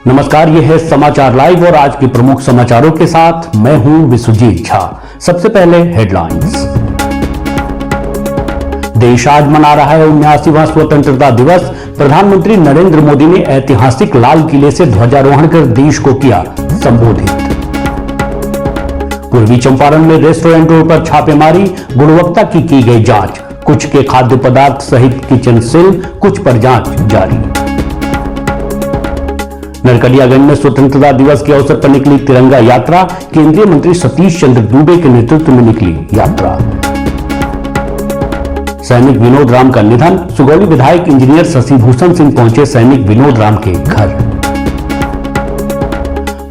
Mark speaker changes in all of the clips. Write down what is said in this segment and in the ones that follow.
Speaker 1: नमस्कार, ये है समाचार लाइव और आज के प्रमुख समाचारों के साथ मैं हूं विश्वजीत झा। सबसे पहले हेडलाइंस। देश आज मना रहा है 79वां स्वतंत्रता दिवस। प्रधानमंत्री नरेंद्र मोदी ने ऐतिहासिक लाल किले से ध्वजारोहण कर देश को किया संबोधित। पूर्वी चंपारण में रेस्टोरेंटों पर छापेमारी, गुणवत्ता की गई जांच। कुछ के खाद्य पदार्थ सहित किचन सील, कुछ पर जांच जारी। नरकटियागंज में स्वतंत्रता दिवस के अवसर पर निकली तिरंगा यात्रा। केंद्रीय मंत्री सतीश चंद्र दूबे के नेतृत्व में निकली यात्रा। सैनिक विनोद राम का निधन। सुगौली विधायक इंजीनियर शशिभूषण सिंह पहुंचे सैनिक विनोद राम के घर।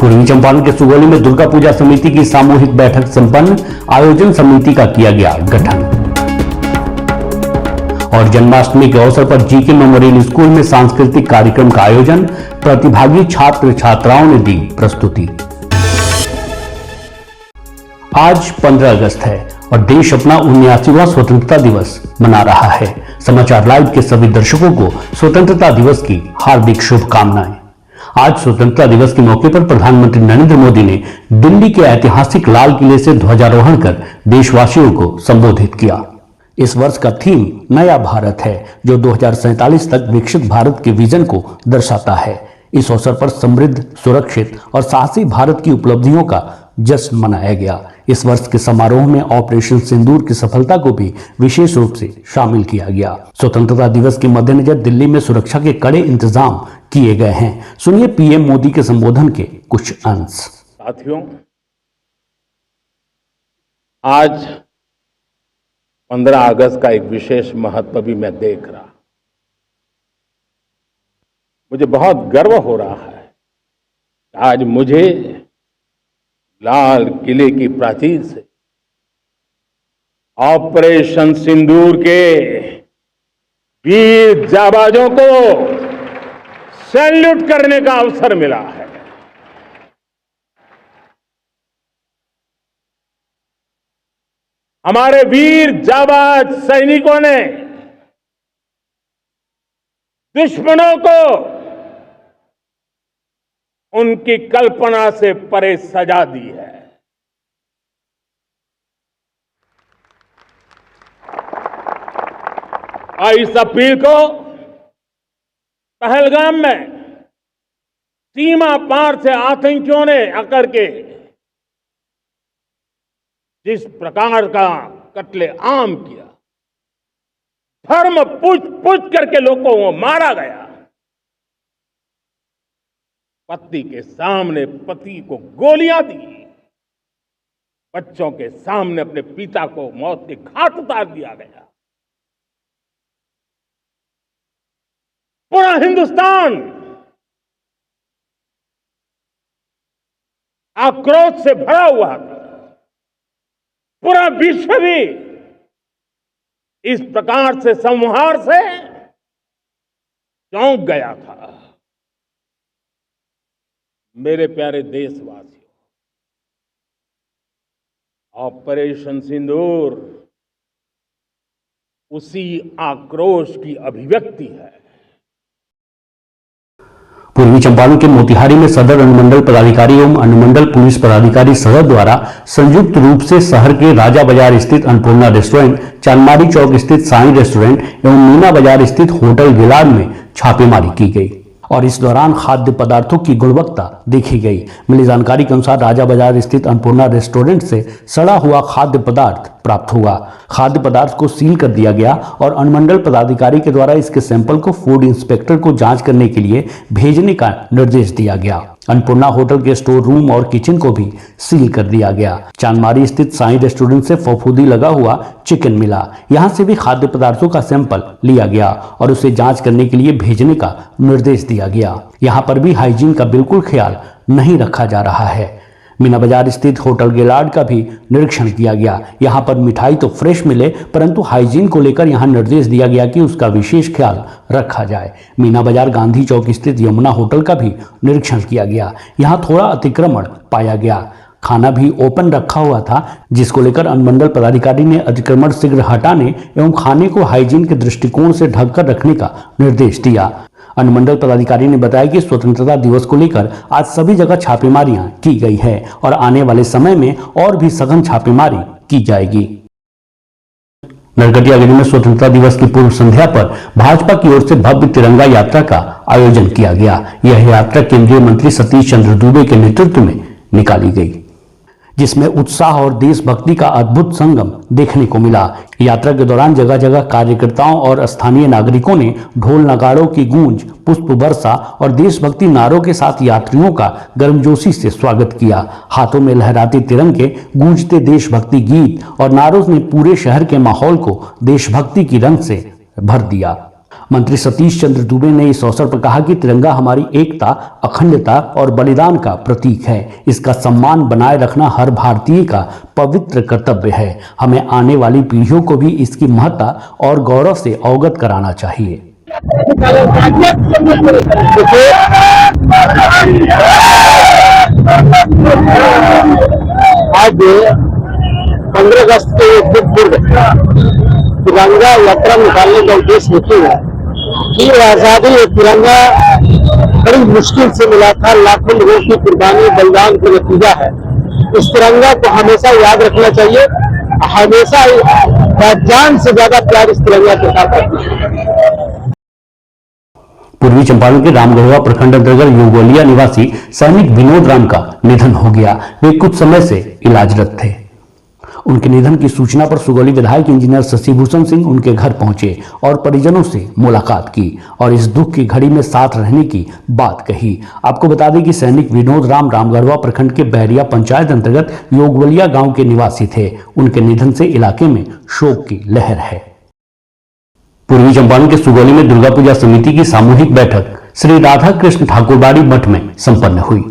Speaker 1: पूर्वी चंपारण के सुगौली में दुर्गा पूजा समिति की सामूहिक बैठक संपन्न। आयोजन समिति का किया गया गठन। और जन्माष्टमी के अवसर पर जीके मेमोरियल स्कूल में सांस्कृतिक कार्यक्रम का आयोजन। प्रतिभागी छात्र छात्राओं ने दी प्रस्तुति। आज 15 अगस्त है और देश अपना 79वां स्वतंत्रता दिवस मना रहा है। समाचार लाइव के सभी दर्शकों को स्वतंत्रता दिवस की हार्दिक शुभकामनाएं। आज स्वतंत्रता दिवस के मौके पर प्रधानमंत्री नरेंद्र मोदी ने दिल्ली के ऐतिहासिक लाल किले से ध्वजारोहण कर देशवासियों को संबोधित किया। इस वर्ष का थीम नया भारत है, जो 2047 तक विकसित भारत के विजन को दर्शाता है। इस अवसर पर समृद्ध, सुरक्षित और साहसी भारत की उपलब्धियों का जश्न मनाया गया। इस वर्ष के समारोह में ऑपरेशन सिंदूर की सफलता को भी विशेष रूप से शामिल किया गया। स्वतंत्रता दिवस के मद्देनजर दिल्ली में सुरक्षा के कड़े इंतजाम किए गए हैं। सुनिए पीएम मोदी के संबोधन के कुछ अंश।
Speaker 2: साथियों, आज 15 अगस्त का एक विशेष महत्व भी मैं देख रहा। मुझे बहुत गर्व हो रहा है। आज मुझे लाल किले की प्राचीर से ऑपरेशन सिंदूर के वीर जाबाजों को सैल्यूट करने का अवसर मिला है। हमारे वीर जाबाज सैनिकों ने दुश्मनों को उनकी कल्पना से परे सजा दी है। और इस अपील को पहलगाम में सीमा पार से आतंकियों ने आकर के जिस प्रकार का कत्ले आम किया, धर्म पूछ करके लोगों को मारा गया। पत्नी के सामने पति को गोलियां दी, बच्चों के सामने अपने पिता को मौत के घाट उतार दिया गया। पूरा हिंदुस्तान आक्रोश से भरा हुआ था। पूरा विश्व भी इस प्रकार से संहार से चौंक गया था। मेरे प्यारे देशवासियों, ऑपरेशन सिंदूर उसी आक्रोश की अभिव्यक्ति है।
Speaker 1: पूर्वी चंपारण के मोतिहारी में सदर अनुमंडल पदाधिकारी एवं अनुमंडल पुलिस पदाधिकारी सदर द्वारा संयुक्त रूप से शहर के राजा बाजार स्थित अन्नपूर्णा रेस्टोरेंट, चांदमारी चौक स्थित साईं रेस्टोरेंट एवं मीना बाजार स्थित होटल गिलाड में छापेमारी की गई और इस दौरान खाद्य पदार्थों की गुणवत्ता देखी गई। मिली जानकारी के अनुसार राजा बाजार स्थित अन्नपूर्णा रेस्टोरेंट से सड़ा हुआ खाद्य पदार्थ प्राप्त हुआ। खाद्य पदार्थ को सील कर दिया गया और अनुमंडल पदाधिकारी के द्वारा इसके सैंपल को फूड इंस्पेक्टर को जांच करने के लिए भेजने का निर्देश दिया गया। अन्नपूर्णा होटल के स्टोर रूम और किचन को भी सील कर दिया गया। चांदमारी स्थित साईं रेस्टोरेंट से फफूंदी लगा हुआ चिकन मिला। यहां से भी खाद्य पदार्थों का सैंपल लिया गया और उसे जांच करने के लिए भेजने का निर्देश दिया गया। यहां पर भी हाइजीन का बिल्कुल ख्याल नहीं रखा जा रहा है। मीना बाजार स्थित होटल गिलाड का भी निरीक्षण किया गया। यहां पर मिठाई तो फ्रेश मिले, परंतु हाइजीन को लेकर यहां निर्देश दिया गया कि उसका विशेष ख्याल रखा जाए। मीना बाजार गांधी चौक स्थित यमुना होटल का भी निरीक्षण किया गया। यहां थोड़ा अतिक्रमण पाया गया। खाना भी ओपन रखा हुआ था, जिसको लेकर अनुमंडल पदाधिकारी ने अतिक्रमण शीघ्र हटाने एवं खाने को हाइजीन के दृष्टिकोण से ढककर रखने का निर्देश दिया। अनुमंडल पदाधिकारी ने बताया कि स्वतंत्रता दिवस को लेकर आज सभी जगह छापेमारियां की गई है और आने वाले समय में और भी सघन छापेमारी की जाएगी। नरकटियागंज में स्वतंत्रता दिवस की पूर्व संध्या पर भाजपा की ओर से भव्य तिरंगा यात्रा का आयोजन किया गया। यह यात्रा केंद्रीय मंत्री सतीश चंद्र दूबे के नेतृत्व में निकाली गई, जिसमें उत्साह और देशभक्ति का अद्भुत संगम देखने को मिला। यात्रा के दौरान जगह जगह कार्यकर्ताओं और स्थानीय नागरिकों ने ढोल नगाड़ों की गूंज, पुष्प वर्षा और देशभक्ति नारों के साथ यात्रियों का गर्मजोशी से स्वागत किया। हाथों में लहराते तिरंगे, गूंजते देशभक्ति गीत और नारों ने पूरे शहर के माहौल को देशभक्ति की रंग से भर दिया। मंत्री सतीश चंद्र दूबे ने इस अवसर पर कहा कि तिरंगा हमारी एकता, अखंडता और बलिदान का प्रतीक है। इसका सम्मान बनाए रखना हर भारतीय का पवित्र कर्तव्य है। हमें आने वाली पीढ़ियों को भी इसकी महत्ता और गौरव से अवगत कराना चाहिए।
Speaker 3: आज 15 अगस्त के पूर्व तिरंगा यात्रा निकालने का उद्देश्य यही है कि आजादी तिरंगा बड़ी मुश्किल से मिला था, लाखों लोगों की कुर्बानी बलिदान का नतीजा है। इस तिरंगा को हमेशा याद रखना चाहिए, हमेशा जान से ज्यादा प्यार इस तिरंगा के साथ रखना है।
Speaker 1: पूर्वी चंपारण के रामगढ़वा प्रखंड अंतर्गत योगवलिया निवासी सैनिक विनोद राम का निधन हो गया। वे कुछ समय से इलाजरत थे। उनके निधन की सूचना पर सुगौली विधायक इंजीनियर शशिभूषण सिंह उनके घर पहुंचे और परिजनों से मुलाकात की और इस दुख की घड़ी में साथ रहने की बात कही। आपको बता दें कि सैनिक विनोद राम रामगढ़वा प्रखंड के बैरिया पंचायत अंतर्गत योगवलिया गांव के निवासी थे। उनके निधन से इलाके में शोक की लहर है। पूर्वी चंपारण के सुगौली में दुर्गा पूजा समिति की सामूहिक बैठक श्री राधा कृष्ण ठाकुरबाड़ी मठ में संपन्न हुई,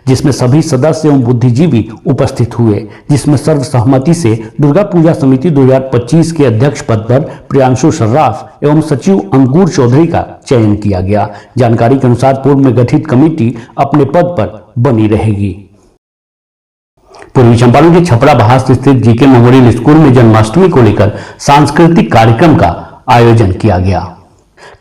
Speaker 1: जिसमें सभी सदस्य एवं बुद्धिजीवी उपस्थित हुए, जिसमें सर्वसहमति से दुर्गा पूजा समिति 2025 के अध्यक्ष पद पर प्रियांशु सर्राफ एवं सचिव अंकुर चौधरी का चयन किया गया। जानकारी के अनुसार पूर्व में गठित कमेटी अपने पद पर बनी रहेगी। पूर्वी चंपारण के छपरा बहास स्थित जीके मेमोरियल स्कूल में जन्माष्टमी को लेकर सांस्कृतिक कार्यक्रम का आयोजन किया गया।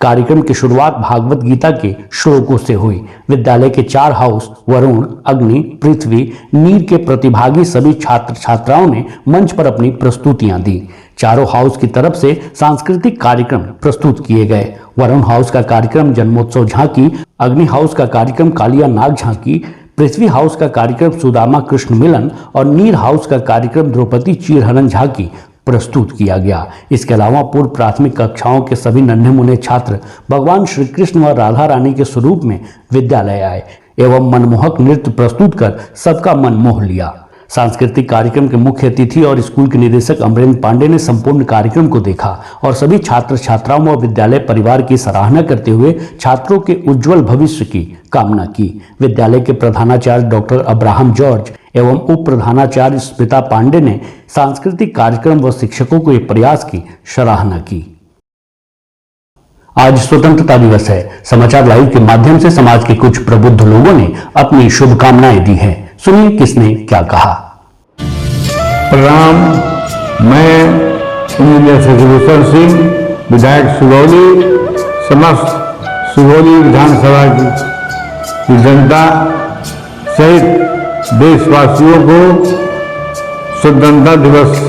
Speaker 1: कार्यक्रम की शुरुआत भागवत गीता के श्लोकों से हुई। विद्यालय के 4 हाउस वरुण, अग्नि, पृथ्वी, नीर के प्रतिभागी सभी छात्र छात्राओं ने मंच पर अपनी प्रस्तुतियां दी। चारों हाउस की तरफ से सांस्कृतिक कार्यक्रम प्रस्तुत किए गए। वरुण हाउस का कार्यक्रम जन्मोत्सव झांकी, अग्नि हाउस का कार्यक्रम कालिया नाग झांकी, पृथ्वी हाउस का कार्यक्रम सुदामा कृष्ण मिलन और नीर हाउस का कार्यक्रम द्रौपदी चीरहरण झांकी प्रस्तुत किया गया। इसके अलावा पूर्व प्राथमिक कक्षाओं के सभी नन्हे मुन्ने छात्र भगवान श्री कृष्ण व राधा रानी के स्वरूप में विद्यालय आए एवं मनमोहक नृत्य प्रस्तुत कर सबका मन मोह लिया। सांस्कृतिक कार्यक्रम के मुख्य अतिथि और स्कूल के निदेशक अमरेंद्र पांडे ने संपूर्ण कार्यक्रम को देखा और सभी छात्र छात्राओं व विद्यालय परिवार की सराहना करते हुए छात्रों के उज्जवल भविष्य की कामना की। विद्यालय के प्रधानाचार्य डॉक्टर अब्राहम जॉर्ज एवं उप प्रधानाचार्य स्मिता पांडे ने सांस्कृतिक कार्यक्रम व शिक्षकों के प्रयास की सराहना की। आज स्वतंत्रता दिवस है। समाचार लाइव के माध्यम से समाज के कुछ प्रबुद्ध लोगों ने अपनी शुभकामनाएं दी हैं। सुनिए किसने क्या कहा।
Speaker 4: प्रणाम, मैं इंजीनियर शशिभूषण सिंह, विधायक सुगौली, समस्त सुगौली विधानसभा की जनता सहित देशवासियों को स्वतंत्रता दिवस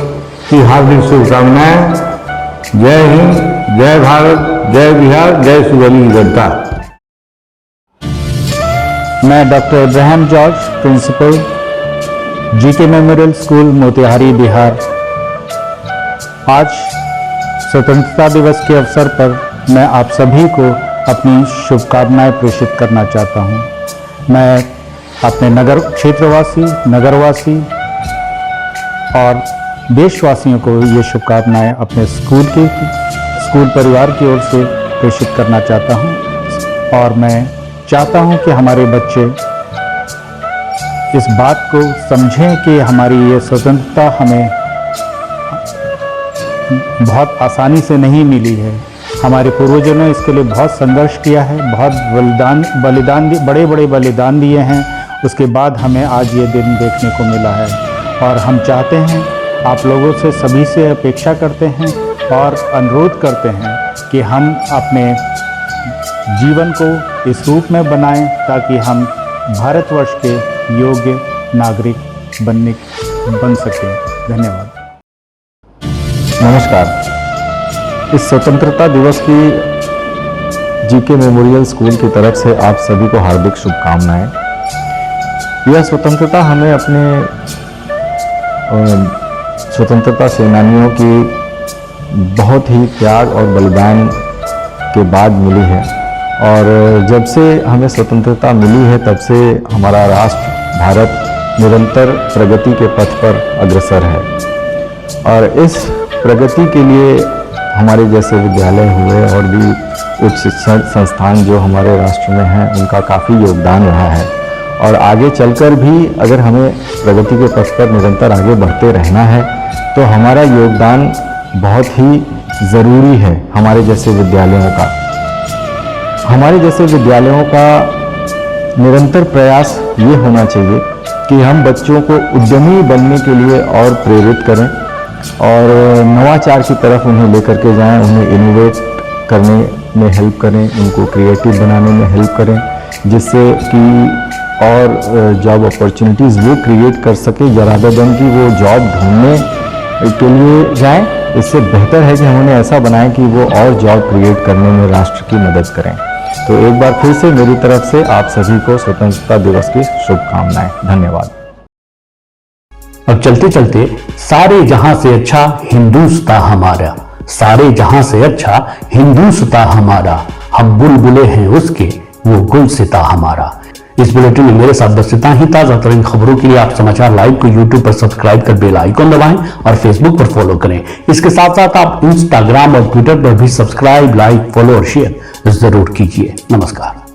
Speaker 4: की हार्दिक शुभकामनाएं। जय हिंद, जय भारत, जय बिहार, जय सुगौली जनता।
Speaker 5: मैं doctor Abraham George, principal, GK memorial school, Motihari, Bihar. आज स्वतंत्रता दिवस के अवसर पर मैं आप सभी को अपनी शुभकामनाएं प्रेषित करना चाहता हूं। मैं अपने नगर क्षेत्रवासी, नगरवासी और देशवासियों को ये शुभकामनाएं अपने स्कूल परिवार की ओर से प्रेषित करना चाहता हूं। और मैं चाहता हूं कि हमारे बच्चे इस बात को समझें कि हमारी ये स्वतंत्रता हमें बहुत आसानी से नहीं मिली है। हमारे पूर्वजों ने इसके लिए बहुत संघर्ष किया है, बहुत बड़े बलिदान दिए हैं। उसके बाद हमें आज ये दिन देखने को मिला है और हम चाहते हैं, आप लोगों से सभी से अपेक्षा करते हैं और अनुरोध करते हैं कि हम अपने जीवन को इस रूप में बनाएं ताकि हम भारतवर्ष के योग्य नागरिक बन सकें। धन्यवाद।
Speaker 6: नमस्कार। इस स्वतंत्रता दिवस की जीके मेमोरियल स्कूल की तरफ से आप सभी को हार्दिक शुभकामनाएं। यह स्वतंत्रता हमें अपने स्वतंत्रता सेनानियों की बहुत ही त्याग और बलिदान के बाद मिली है, और जब से हमें स्वतंत्रता मिली है तब से हमारा राष्ट्र भारत निरंतर प्रगति के पथ पर अग्रसर है। और इस प्रगति के लिए हमारे जैसे विद्यालय हुए और भी उच्च शिक्षण संस्थान जो हमारे राष्ट्र में हैं उनका काफ़ी योगदान रहा है, और आगे चलकर भी अगर हमें प्रगति के पथ पर निरंतर आगे बढ़ते रहना है तो हमारा योगदान बहुत ही ज़रूरी है। हमारे जैसे विद्यालयों का निरंतर प्रयास ये होना चाहिए कि हम बच्चों को उद्यमी बनने के लिए और प्रेरित करें और नवाचार की तरफ उन्हें लेकर के जाएं, उन्हें इनोवेट करने में हेल्प करें, उनको क्रिएटिव बनाने में हेल्प करें, जिससे कि और जॉब अपॉर्चुनिटीज़ वो क्रिएट कर सके रादर देन कि वो जॉब ढूंढने के लिए जाएं। इससे बेहतर है कि हम उन्हें ऐसा बनाएं कि वो और जॉब क्रिएट करने में राष्ट्र की मदद करें। तो एक बार फिर से मेरी तरफ से आप सभी को स्वतंत्रता दिवस की शुभकामनाएं। धन्यवाद।
Speaker 1: अब चलते चलते सारे जहां से अच्छा हिंदुस्तां हमारा, सारे जहां से अच्छा हिंदुस्तां हमारा, हम बुलबुले हैं उसके वो गुलसिता हमारा। इस बुलेटिन में मेरे साथ बस इतना ही। ताजा तरीन खबरों के लिए आप समाचार लाइव को यूट्यूब पर सब्सक्राइब कर बेल आइकन दबाएं और फेसबुक पर फॉलो करें। इसके साथ साथ आप इंस्टाग्राम और ट्विटर पर भी सब्सक्राइब, लाइक, फॉलो और शेयर जरूर कीजिए। नमस्कार।